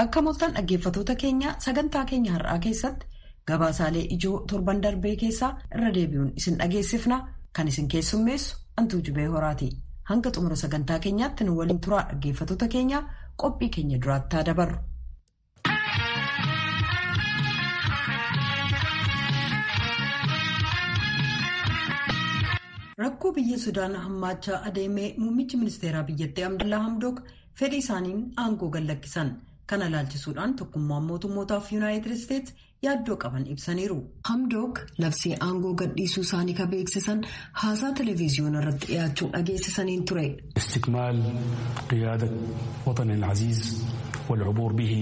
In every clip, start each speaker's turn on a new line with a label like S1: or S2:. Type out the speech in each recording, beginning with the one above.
S1: Akka mul'atan dhaggeeffatoota keenya sagantaa keenya har'aa keessatti gabaasaalee ijoo torban darbee keessaa irra deebi'uun isin dhageessifna. Kan isin keessummeessu Antuu Jibee Horaati. Hanga xumura sagantaa keenyaatti nu waliin turaa dhaggeeffatoota keenya qophii keenya duraatti dabarru. Rakkoo biyya Sudaan hammaachaa adeemee muummichi ministeeraa biyyattii Abdallaa Hamdook fedhii isaaniin aangoo gadhiisan. Kana ilaalchisuudhaan tokkummaan mootummootaaf Yuunaayitid Isteetsi yaaddoo qaban ibsaniiru. Hamdook labsii aangoo gadhiisuu isaanii ka beeksisan haasaa televezyiyoona irratti dhiyaachuun dhageessisaniin ture.
S2: Istikmaal qiyaadat watan al-aziz wal-cubuur bihi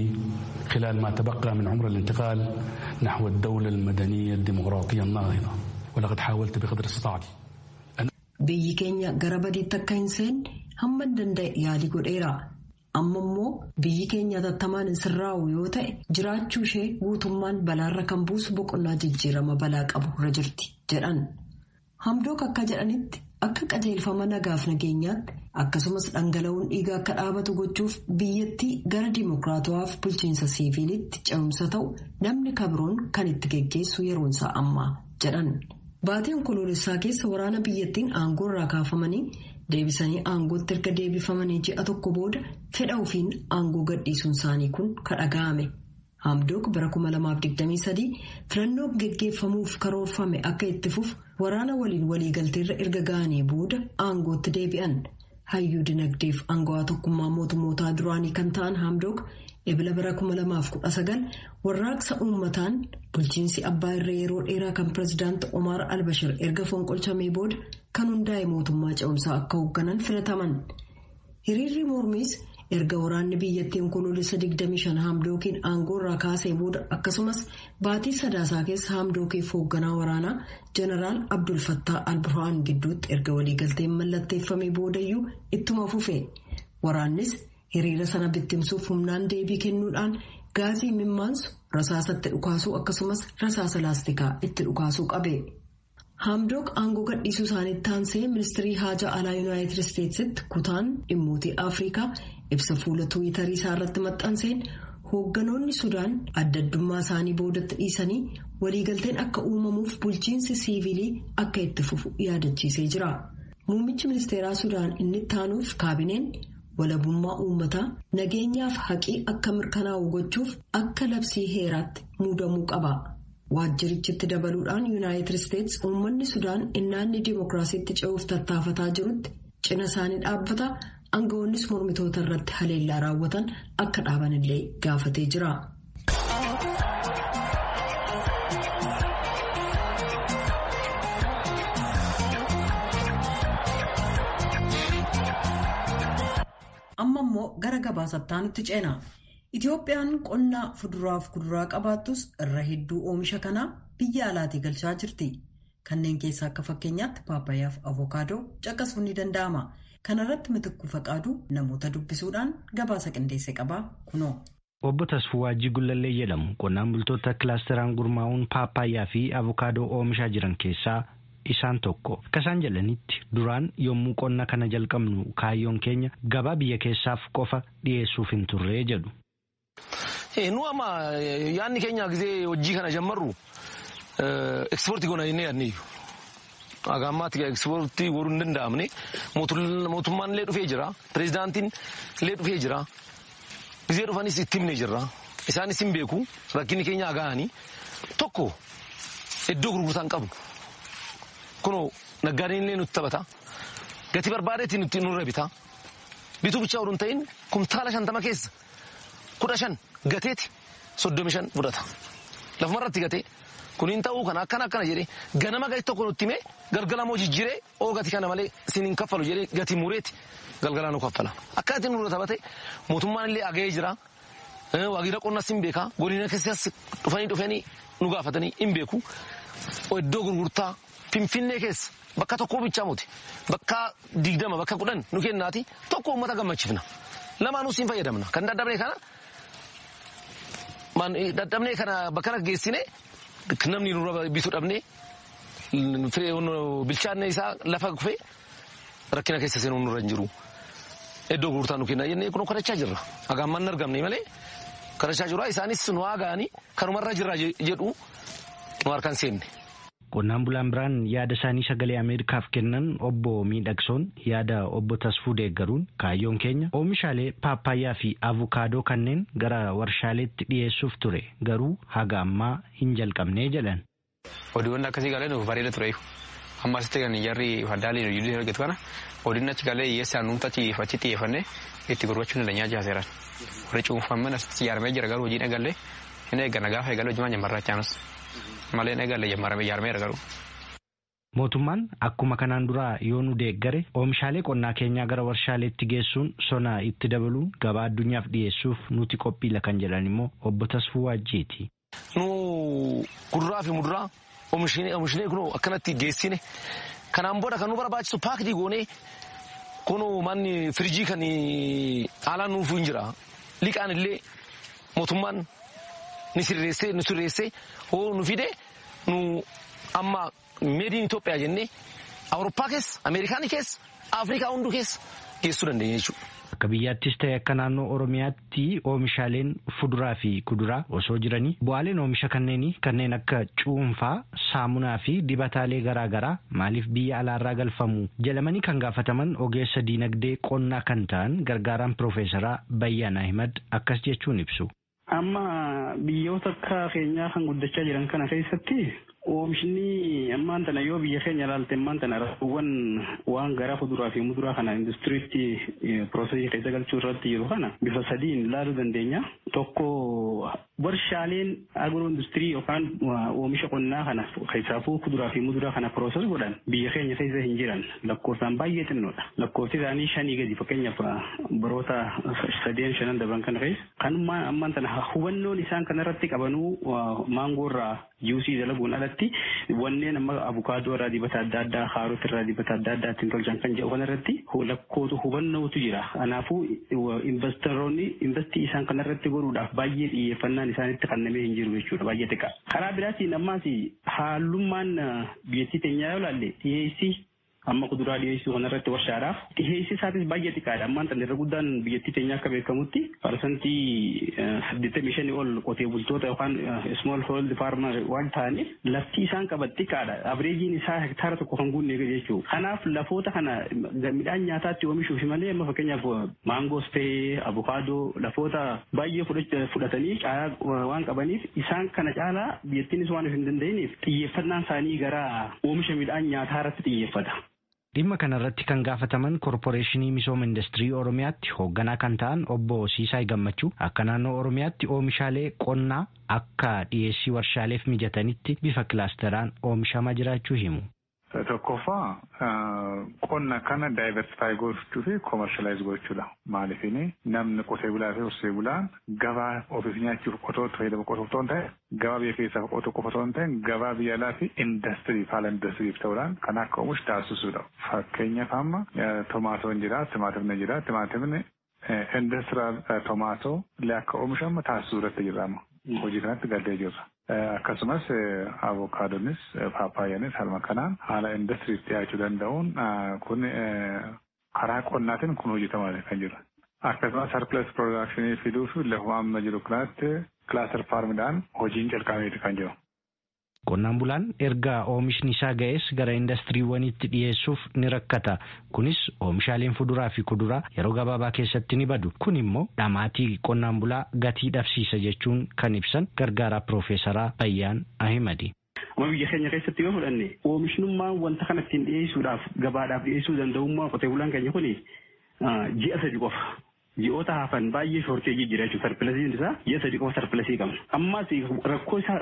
S2: khilaal maa tabaqaa min cumra al-intiqaal naxwa ad-dawla al-madaniyya ad-dimuqraatiyya an-naahida walaqad xaawaltu biqadri istitaacati.
S1: Biyyi keenya gara badiitti akka hin seenne hamma danda'e yaalii godheera. Amma immoo biyyi keenya tattamaan hin sirraa'u yoo ta'e jiraachuu ishee guutummaan balaarra kan buusu boqonnaa jijjiirama balaa qabu irra jirti jedhan. Hamdook akka jedhanitti akka qajeelfama nagaaf nageenyaatti akkasumas dhangala'uun dhiigaa akka dhaabatu gochuuf biyyattii gara dimokiraatawaaf bulchiinsa siiviilitti ce'umsa ta'u namni kabroon kan itti geggeessu yeroonsaa ammaa jedhan. Baatii onkoloolessaa keessa waraana biyyattiin aangoo irraa kaafamanii deebisanii aangootti erga deebifamanii ji'a tokko booda fedha ofiin aangoo gadhiisuun isaanii kun kadhaga'ame. Hamdook bara 2023 filannoo geggeeffamuuf karoorfame akka itti fufu waraana waliin waliigalteerra erga ga'anii booda aangootti deebi'an. Hayyuu dinagdeef aangawaa tokkummaa mootummootaa duraanii kan ta'an Hamdook ebila bara 2019 warraaqsa uummataan bulchiinsi abbaa irree yeroo dheeraa kan pirezidaanti Omar al-Bashir erga fonqolchamee booda kan hundaa'e mootummaa ce'umsaa akka hoogganan filataman. Hiriirri mormiis erga waraanni biyyattii onkoloolessa 25 Hamdookiin aangoo irraa kaasee booda akkasumas baatii sadaasaa keessa Hamdookiif hoogganaa waraanaa Jeneraal Abdul Fattah al-Burhaan gidduutti erga waliigalteen mallatteeffamee boodayyuu ittuma fufe. Waraannis hiriira sana bittimsuuf humnaan deebii kennuudhaan gaazii mimmaansu rasaasatti dhukaasuu akkasumas rasaasa laastikaa itti dhukaasuu qabe. Hamdook aangoo gadhiisuu isaaniitti aansee ministirii haajaa alaa Yuunaayitid Isteetsitti kutaan dhimmootii Afrikaa ibsa fuula Tiwiitarii isaa irratti maxxanseen hoogganoonni Sudaan adda addummaa isaanii boodatti dhiisanii waliigalteen akka uumamuuf bulchiinsi siivilii akka itti fufu yaadachiisee jira. Muummichi ministeeraa Sudaan inni itti aanuuf kaabineen walabummaa uummataa nageenyaaf haqii akka mirkanaa'u gochuuf akka labsii heeraatti muudamuu qaba. Waajjirichitti dabaluudhaan Yuunaayitid Isteetsi uummanni Sudaan innaanni dimokiraasiitti ce'uuf tattaafataa jirutti cina isaanii dhaabbata. Aangawoonnis mormitoota irratti haleellaa raawwatan akka dhaabanillee gaafatee jira. Amma immoo gara gabaasataanutti ceena. Itoophiyaan qonna fuduraaf kuduraa qabaattus irra hedduu oomisha kanaa biyya alaatii galchaa jirti. Kanneen keessaa akka fakkeenyaatti paappaayyaaf avokaadoo caqasuun ni danda'ama. Kana irratti Mitikkuu Faqaaduu namoota dubbisuudhaan gabaasa qindeesse qaba kunoo.
S3: Obbo Tasfuu Waajjii Gullallee jedhamu qonnaan bultoota kilaasteraan gurmaa'uun paappaayyaa fi avokaadoo oomishaa jiran keessaa isaan tokko. Akka isaan jedhanitti duraan yommuu qonna kana jalqabnu kaayyoon keenya gabaa biyya keessaaf qofa dhiyeessuuf hin turre jedhu.
S4: Nu amma yaadni keenya gisee hojii kana jammarru ekspoortii goona jennee yaadne iyyuu. Agaammaatti ekspoortii godhuu hin danda'amne mootummaan illee dhufee jira, pireezidaantiin illee dhufee jira. Gisee dhufanis itti himnee jirra. Isaanis hin beeku rakkinni keenya agahanii tokko iddoo gurgurtaan qabnu. Kunoo naggaadeen illee nutti taphata. Gatii barbaadeetiin nutti nurra bita. Bituu bichaa oduu hin ta'in kumtaala 50 keessa 15 gateeti 35 fudhata. Lafumarratti gatee kuniin ta'uu kana akkana jedhee ganama gati tokko nutti himee galgalamoo jijjiiree gati kana malee isin hin kaffalu jedhee gatii mureeti galgalaa nu kaffala. Akkaatiin nurra taphate mootummaan illee agahee jira. Waajjira qonnas hin beeka. Godina keessas dhufanii nu gaafatanii hin beeku. Iddoo gurgurtaa Finfinnee keessa bakka tokko bichaa muti. Bakka 20 bakka 10 nu kennaati tokko uummata gammachiifna. Lamaanuu siin fayyadamna. Kan dadhabnee kana bakka geessine namni nurra bituu dhabnee bilchaanne isaa lafa kufee rakkina keessa seenuu nurra hin jiru. Iddoo gurgurtaa nu kenna jennee kun kadhachaa jirra. Hagaan man argamne malee karachaa jiru isaanis nu haagaani kanumarra jirra jedhu nu harkaan seenne.
S3: Qonnaan bulaan biraan yaada isaanii sagalee Ameerikaaf kennan obbo Miidhagsoon yaada obbo Tasfuu deeggaruun kaayyoon keenya oomishaalee paappaayyaa fi avukaadoo kanneen gara warshaaleetti dhiyeessuuf ture garuu haga ammaa hin jalqabnee jedhan.
S5: Oduun akkasii galee nuuf bareeda ture. Ammas ta'e kan jarri faddaalee yuudii argatu kana oduun achi galee yeessaan nuumtatti fachi xiyyeeffannee itti gurgurachuun danyaa jaaseeran. Warri cuunfamman asitti ijaaramee jira garuu hojiin eegalee hin eeggana gaafa eegalee hojimaa jammarraachaanas. Malee eegalee ijaaramee garuu.
S3: Mootummaan akkuma kanaan duraa yoo nu deeggare oomishaalee qonnaa keenyaa gara warshaaleetti geessuun sona itti dabaluun gabaa addunyaaf dhiyeessuuf nuti qophiila kan jedhan immoo obbo Tasfuu Waajjiiti.
S4: Nu kuduraa fi muduraa oomishnee kun akkanatti geessine kanaan booda kan nu barbaachisu paakii goonee kun manni firiijii kan haalaan nuuf hin jira. Liqaan illee mootummaan ni sirreessee hoo nu fide nu amma meediin Itoophiyaa jennee Awurooppaa keessa, Ameerikaanii keessa, Afrikaa hunduu keessa geessuu dandeenya jechuudha.
S3: Akka biyyaattis ta'e akka naannoo Oromiyaatti oomishaaleen fuduraa fi kuduraa osoo jiranii bu'aaleen oomisha kanneen akka cuunfaa, saamunaa fi dibataalee garaagaraa maaliif biyya alaarraa galfamu jedhamanii kan gaafataman ogeessa diinagdee qonnaa kan ta'an gargaaraan Piroofeesaraa Bayyaan Ahimad akkas jechuun ibsu.
S6: Amma biyyoota akka keenyaa kan guddachaa jiran kana keessatti oomishni ammaan tana yoo biyya keenya ilaalte ammaan tana rakkoowwan waan gara fuduraa fi muduraa kana industiriitti piroosesii keessa galchuu irratti jiru kana bifa sadiin ilaaluu dandeenya. Tokko warshaaleen agiroo industirii yookaan oomisha qonnaa kana keessaafuu kuduraa fi muduraa kana pirooses godhan biyya keenya keessa hin jiran lakkoofsaan baay'ee xinnoodha. Lakkoofsi isaanii 5 gadi fakkeenyaaf baroota 3-5 daban kana keessa kanuma ammaan tana hubannoon isaan kanarratti qabanuu maangoorraa juusii dalaguun alatti wanneen amma avukaadoo irraa dibata adda addaa kaarot irraa dibata adda addaa ittiin tolchan kan jedhu kanarratti lakkootu hubannootu jira. Kanaafuu investoroonni investii isaan kanarratti godhuudhaaf baay'ee xiyyeeffannaan isaanitti kennamee hin jiru jechuudha baay'ee xiqqaa. Karaa biraatiin ammaas haalummaan biyyattii teenyaa yoo ilaalle dhiyeessii amma kuduraa dhiyeessuu kanarratti warshaadhaaf dhiyeessii isaatis baay'ee xiqqaadha. Ammaan tan irra guddaan biyyattii teenyaa akka beekamutti parsantii 85 ol qotee bultoota yookaan small hold farmer waan ta'aniif lafti isaan qaban xiqqaadha. Abireejiin isaa hektaara tokko kan guunne jechuudha. Kanaaf lafoota kana midhaan nyaataatti oomishuuf malee amma fakkeenyaaf maangoos ta'ee avukaadoo lafoota baay'ee fudhatanii caalaa waan qabaniif isaan kana caalaa biyyattiinis waan hin danda'iniif xiyyeeffannaan isaanii gara oomisha midhaan nyaataa irratti xiyyeeffata.
S3: Dhimma kanarratti kan gaafataman Korporeeshinii Misooma Industirii Oromiyaatti hoogganaa kan ta'an obbo Siisaay Gammachuu akka naannoo Oromiyaatti oomishaalee qonnaa akka dhiyeessii warshaaleef mijatanitti bifa kilaasteraan oomishamaa jiraachuu himu.
S7: Tokkoffaa qonna kana daayiversifaayi gochuu fi koomershaalaayizii gochuudha. Maaliifini namni qotee bulaa fi horsee bulaan gabaa ofiif nyaachuuf qotoo fayyadamu qotuuf ta'uu ta'e gabaa biyya keessaaf qotuu qofa ta'uu ta'e gabaa biyya alaa fi indastiriif haala indastiriif ta'uudhaan kan akka oomishu taasisuudha. Fakkeenyaaf amma tomaatoon jira, timaatimni jira, timaatimni indastiraal tomaatoo akka oomishamu taasisuu irratti jirra. Hojii kanatti galtee jirra. Akkasumas avokaadonis paappaayyaanis halma kanaan haala indastiriitti dhiyaachuu danda'uun kun karaa qonnaatiin kun hojjetamaa kan jiru. Akkasumas sarpilas piroodakshinii fiduu fi lafuma amma jiru kanatti kilaaster faarmidhaan hojiin calqabeeti kan jiru.
S3: Qonnaan bulaan erga oomishni isaa ga'es gara indastiriiwwaniitti dhiyeessuuf ni rakkata. Kunis oomishaaleen fuduraa fi kuduraa yeroo gabaabaa keessatti ni badu. Kun immoo dhamaatii qonnaan bulaa gatii dhabsiisa jechuun kan ibsan gargaaraa Piroofeesaraa Bayyaan Ahimadi.
S6: Amma biyya keenya keessatti yoo fudhanne oomishnummaan wanta kana ittiin dhiyeessuudhaaf gabaadhaaf dhiyeessuu danda'ummaa qotee bulaan keenya kuni ji'a 3 qofa. Ji'oota hafan baay'ee shoorteejii jira jechuudha. Sarpilasiin isaa ji'a 3 qofa sarpilasii qabna. Ammas rakkoo isaa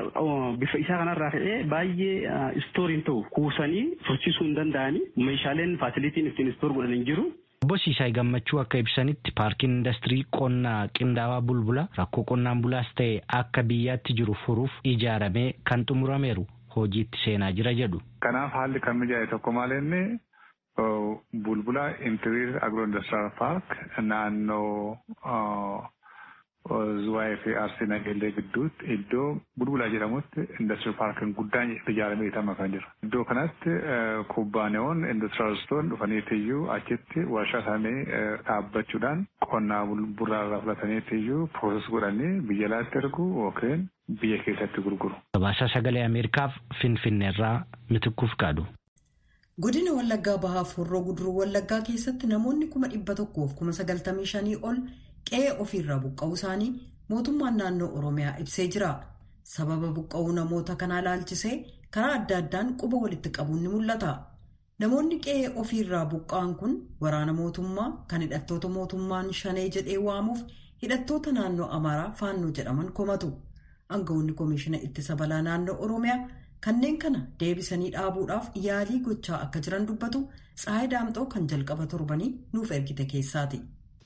S6: bifa isaa kanarraa ka'ee baay'ee istooriin ta'u kuusanii tursiisuu hin danda'anii meeshaaleen faasilitiin ittiin istoor godhan hin jiru.
S3: Obbo Siisaay Gammachuu akka ibsanitti paarkiin indastirii qonnaa qindaawaa bulbula rakkoo qonnaan bulaas ta'e akka biyyaatti jiru furuuf ijaaramee kan xumurameeru hojiitti seenaa jira jedhu.
S7: Kanaaf haalli kan mijaa'e tokko maalinni bulbula interior agro-industrial park naannoo Zuwaayee fi Arsii Nageellee gidduutti iddoo Bulbulaa jedhamutti indastiriyaal paarkiin guddaan ijaaramee itama kan jiru. Iddoo kanatti kubbaaniyoon indastiriyaalistoonni dhufaniitiyyuu achitti warshaa isaanii dhaabbachuudhaan qonnaa burraa fudhataniitiyyuu pirooses godhanii biyya alaatti ergu yookiin biyya keessatti gurguru.
S3: Gabaasa sagalee Ameerikaaf Finfinneerraa Mitikkuuf Qaadu.
S1: Godina Wallaggaa Bahaaf Horroo Guduruu Wallaggaa keessatti namoonni 195 ol qe'ee ofiirraa buqqa'uu isaanii mootummaan naannoo Oromiyaa ibsee jira. Sababa buqqa'uu namoota kanaa ilaalchisee karaa adda addaan quba walitti qabuun ni mul'ata. Namoonni qe'ee ofiirraa buqqa'an kun waraana mootummaa kan hidhattoota mootummaan shanee jedhee waamuuf hidhattoota naannoo Amaaraa faannoo jedhaman komatu. Aangawoonni Komishiina Ittisa Balaa naannoo Oromiyaa kanneen kana deebisanii dhaabuudhaaf yaalii gochaa akka jiran dubbatu. Tsaayii Daamxoo kan jalqaba torbanii nuuf ergite keessaati.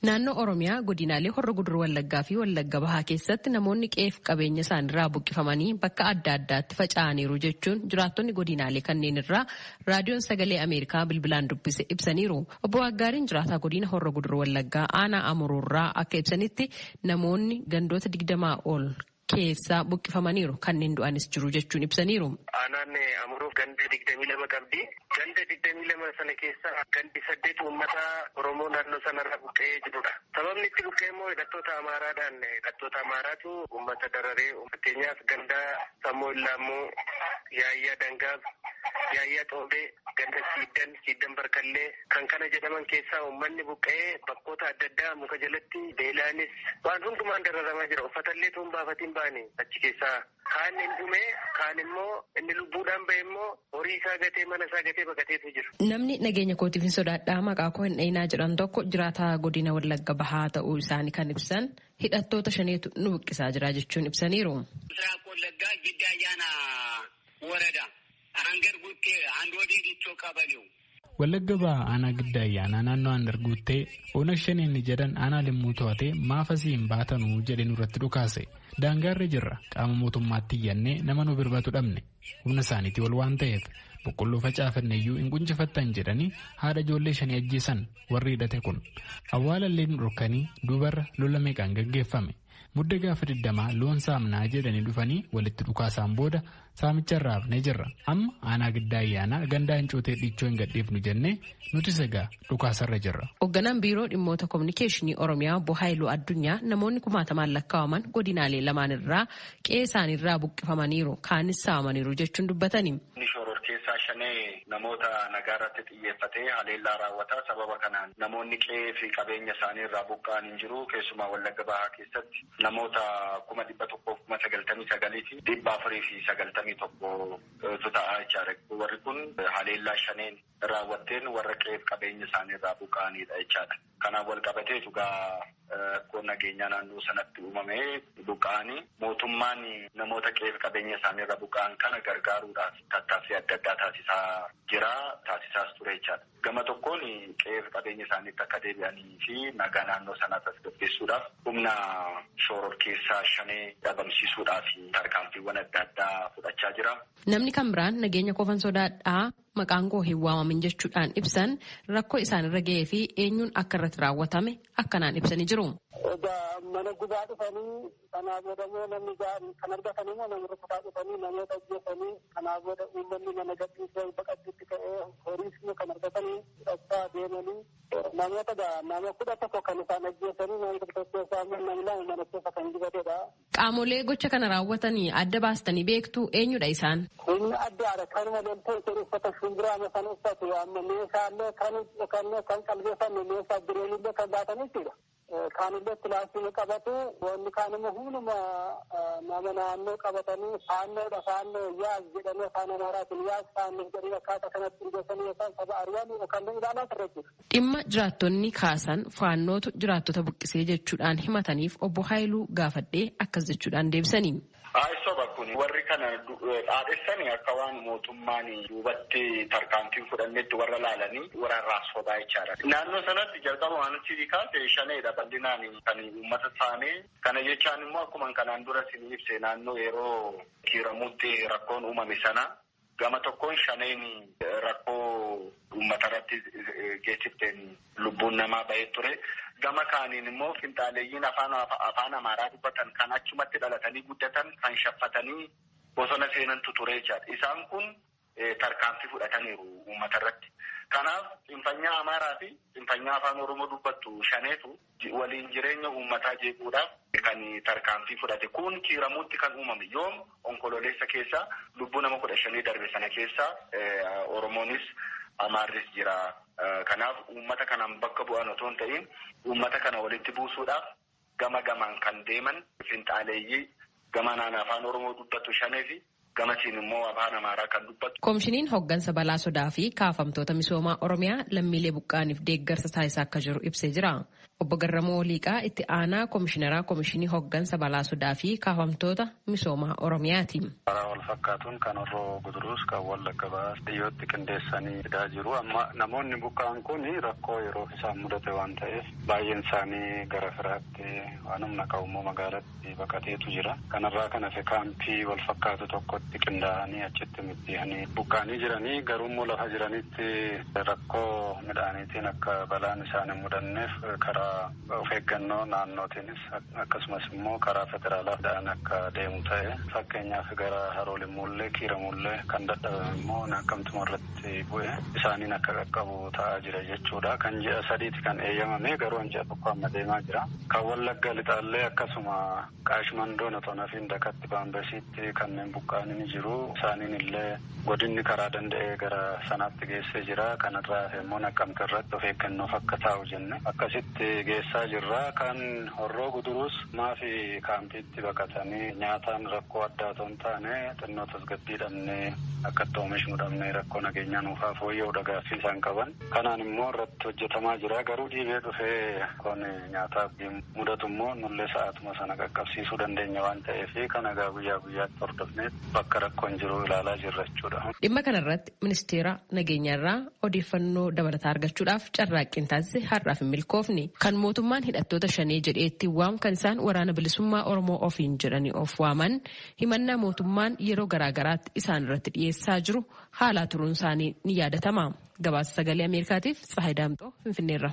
S8: Naannoo Oromiyaa godinaalee Horroo Guduruu Wallaggaa fi Wallagga Bahaa keessatti namoonni qe'eef qabeenya isaaniirraa buqqifamanii bakka adda addaatti faca'aniiru jechuun jiraattonni godinaalee kanneen irraa raadiyoon sagalee Ameerikaa bilbilaan dubbise ibsaniiru. Obbo Waggaariin jiraataa godina Horroo Guduruu Wallaggaa aanaa Amuruurraa akka ibsanitti namoonni gandoota 20 ol keessaa buqqifamaniiru kanneen du'anis jiru jechuun ibsaniiru.
S9: Aanaan Amuruuf ganda 22 qabdi. Ganda 22 sana keessa gandi 8 uummata Oromoo naannoo sanarra buqqa'ee jirudha. Sababni itti buqqa'e immoo hidhattoota Amaaraadhaan hidhattoota Amaaraatu uummata dararee fakkeenyaaf ganda Sammuu Illaammoo, Yaayyaa Dangaab, Yaayyaa Xoobee, ganda Siiddan Barkallee kan kana jedhaman keessaa uummanni buqqa'ee bakkoota adda addaa muka jalatti beelaanis waan hundumaan dararamaa jira. Uffatallee tuun baafatiin baane achi keessaa kaan hin dhume kaan immoo inni lubbuudhaan bahe immoo horii isaa gatee mana isaa gatee baqateetu jira.
S8: Namni nageenya kootiif hin sodaadhaa maqaa koo hin dhayinaa jedhan tokko jiraataa godina Wallagga Bahaa ta'uu isaanii kan ibsan hidhattoota shaneetu nu buqqisaa jira jechuun ibsaniiru.
S10: ምስራቅ ወለጋ ጊዳ አያና ወረዳ አንገር ጉቴ አንድ ወዲ ዲቾ ቀበሌው
S11: Wallagga Bahaa aanaa Giddaa Ayyaanaa naannoo Andarguuttee Oonag Shaneen jedhan aanaa limmuu to'atee maafasii hin baatanuu jedhe nurratti dhukaase. Daangaarra jirra qaama mootummaatti iyyannee nama nu birbatu dhabne humna isaaniitii ol waan ta'eef boqqolloo facaafanneeyyuu hin quncifattan jedhanii haadha ijoollee shanii ajjeesan warri hidhate kun. Awwaalallee nu dhorkanii duubarra lola meeqaan gaggeeffame. Mudda gaafa 20 loon saamnaa jedhanii dhufanii walitti dhukaasaan booda saamicharraa hafnee jirra. Amma aanaa Giddaa Ayyaanaa gandaa Hincootee dhiichoo hin gadhiifnu jennee nuti sagaa dhukaasarra jirra.
S8: Hoogganaan biiroo dhimmoota kominikeeshinii Oromiyaa Obbo Haayiluu Addunyaa namoonni 1,000 lakkaa'aman godinaalee lamaan irraa qe'ee isaaniirraa buqqifamaniiru kaanis saamaniiru jechuun dubbatani.
S10: keessaa shanee namoota nagaa irratti xiyyeeffatee haleellaa raawwata. Sababa kanaan namoonni qe'ee fi qabeenya isaanii irraa buqqa'an hin jiru. Keessumaa Wallagga Bahaa keessatti namoota 1,199,491 ta'aa jechaadha. Warri kun haleellaa shaneen raawwatteen warra qe'ee fi qabeenya isaanii irraa buqqa'anidha jechaadha. Kanaan wal qabatee dhugaa rakkoo nageenyaa naannoo sanatti uumamee buqqa'anii mootummaan namoota qe'ee fi qabeenya isaanii irraa buqqa'an kana gargaaruudhaaf tattaaffii adda addaa taasisaas ture jechaadha. Gama tokkoon qe'ee fi qabeenya isaaniitti akka deebi'anii fi nagaa naannoo sanaa tasgabbeessuudhaaf humna shororkeessaa shanee dhabamsiisuudhaaf tarkaanfiiwwan adda addaa fudhachaa jira.
S8: Namni kan biraan nageenya qofan sodaadhaa maqaan koo hin waamamin jechuudhaan ibsan rakkoo isaanirra ga'ee fi eenyuun akka irratti raawwatame akkanaan ibsanii jiru.
S6: Mana gubaa dhufanii kanaa booda immoo namni kan argatan immoo nama rukutaa dhufanii namoota ajjeesanii kanaa booda uummanni mana gadhiisee baqachuutti ka'ee horiis kan argatanii fudhachaa deemanii namoota nama 11 kan isaan ajjeesanii nama tokko namni lama mana keessa kan gubatedha.
S8: Qaamolee gocha kana raawwatanii adda baastanii beektu eenyudha isaan?
S6: Inni addaadha. Kanuma loltoota uffata shumbiraa kan uffatu amma meeshaalee kan qalbeeffanne meeshaa bireenillee kan baatan jechuudha. Kaanillee pilaastii qabatu wanni kaanuma hunduma nama naannoo qabatanii faannoo yaas jedhanii afaan Amaaraatiin yaas faannoo jedhanii akkaataa kanatti hundeessanii yookaan saba ari'anii yookaan ilaalaa turre jechuudha.
S8: Dhimma jiraattonni kaasan faannootu jiraattota buqqisee jechuudhaan himataniif obbo Haayiluu gaafadhee akkas jechuudhaan deebisanii.
S10: Soba kun warri kana dhaadhessanii akka waan mootummaan duubatti tarkaanfiin fudhannetti warra laalanii waraarraa sobaa jechaadha. Naannoo sanatti jalqaba waan achi kaase shaneedha bal'inaan kan uummata saamee kana jechaan immoo akkuma kanaan dura isin ibse naannoo yeroo kiiramutti rakkoon uumame sana gama tokkoon shaneen rakkoo uummatarratti geessifteen lubbuun namaa bahee ture. Gama kaaniin immoo finxaaleeyyiin afaan Amaaraa dubbatan kan achumatti dhalatanii guddatan kan shaffatanii bosona seenantu ture jechaadha. Isaan kun tarkaanfii fudhataniiru uummatarratti. Kanaaf xinfanyaa Amaaraa fi xinfanyaa afaan Oromoo dubbattu shaneetu waliin jireenya uummataa jeequudhaaf kan tarkaanfii fudhate. Kun kiiramuutti kan uumame yoom onkololeessa keessa lubbuu nama 15 darbe sana keessa Oromoonis Amaarris jira. Kanaaf uummata kanaan bakka bu'an otoo hin ta'in uummata kana walitti buusuudhaaf gama gamaan kan deeman finxaaleeyyii gamanaan afaan Oromoo dubbattu shanee fi gamasiin immoo afaan Amaaraa kan dubbatu.
S8: Koomishiniin hooggansa balaa sodaa fi kaafamtoota misoomaa Oromiyaa lammiilee buqqaaniif deeggarsa taasisaa akka jiru ibsee jira. Obbo Garramoo Liiqaa itti aanaa koomishineraa koomishinii hooggansa balaa sodaa fi kaafamtoota misoomaa Oromiyaati.
S12: Karaa wal fakkaatuun kan Horroo Guduruus kan Wallagga Bahaas dhiyyootti qindeessanii fidaa jiru. Amma namoonni buqqaan kun rakkoo yeroo isaan mudate waan ta'eef baay'een isaanii gara firaatti waan humna qabu magaalatti baqateetu jira. Kanarraa kan hafe kaampii wal fakkaatu tokkotti qindaa'anii achitti middihanii buqqaanii jiranii garuu lafa jiranitti rakkoo midhaaniitiin akka balaan isaan hin mudanneef karaa of eeggannoo naannootiinis akkasumas immoo karaa federaalaa akka deemu ta'e fakkeenyaaf gara Haroolimullee Kiiramullee kan dadhabame immoo Naqamtuma irratti bu'e isaaniin akka qaqqabu ta'aa jira jechuudha. Kan ji'a sadiiti kan eeyyamame garuu ji'a tokko amma deemaa jira. Kan Wallagga Lixaallee akkasuma Qaashmandoon otoo nafiin Dakatti Baambesiitti kanneen buqqaanii ni jiru. Isaaniin illee godinni karaa danda'ee gara sanaatti geessee jira. Kanarraa immoo Naqamte irratti of eeggannoof akka taa'u jenne akkasitti geessaa jirra. Kan Horroo Guduruus maafi kaampiitti baqatanii nyaataan rakkoo addaa otoo hin taane xinnoo tasgabbiidhamnee akka itti oomishnu dhabnee rakkoo nageenyaa nuufaa fooyya'uu gaaffii isaan qaban. Kanaan immoo irratti hojjetamaa jira. Garuu dhiibee dhufee kun nyaataaf mudatu immoo nullee sa'aatuma sana qaqqabsiisuu dandeenya waan ta'eef kan egaa guyyaa guyyaatti hordofnee bakka rakkoon jiru ilaalaa jirra jechuudha.
S8: Dhimma kanarratti ministeera nageenyaarraa odeeffannoo dabalataa argachuudhaaf carraaqqiin taasise har'aaf hin milkoofne. Kan mootummaan hidhattoota shanee jedheetti kan isaan waraana bilisummaa Oromoo ofiin jedhanii of waaman himannaa mootummaan yeroo garaagaraatti isaan irratti dhiyeessaa jiru haalaa turuun isaanii ni yaadatama. Gabaasa sagalee Ameerikaatiif Tsahaay Daamxoo Finfinneerra.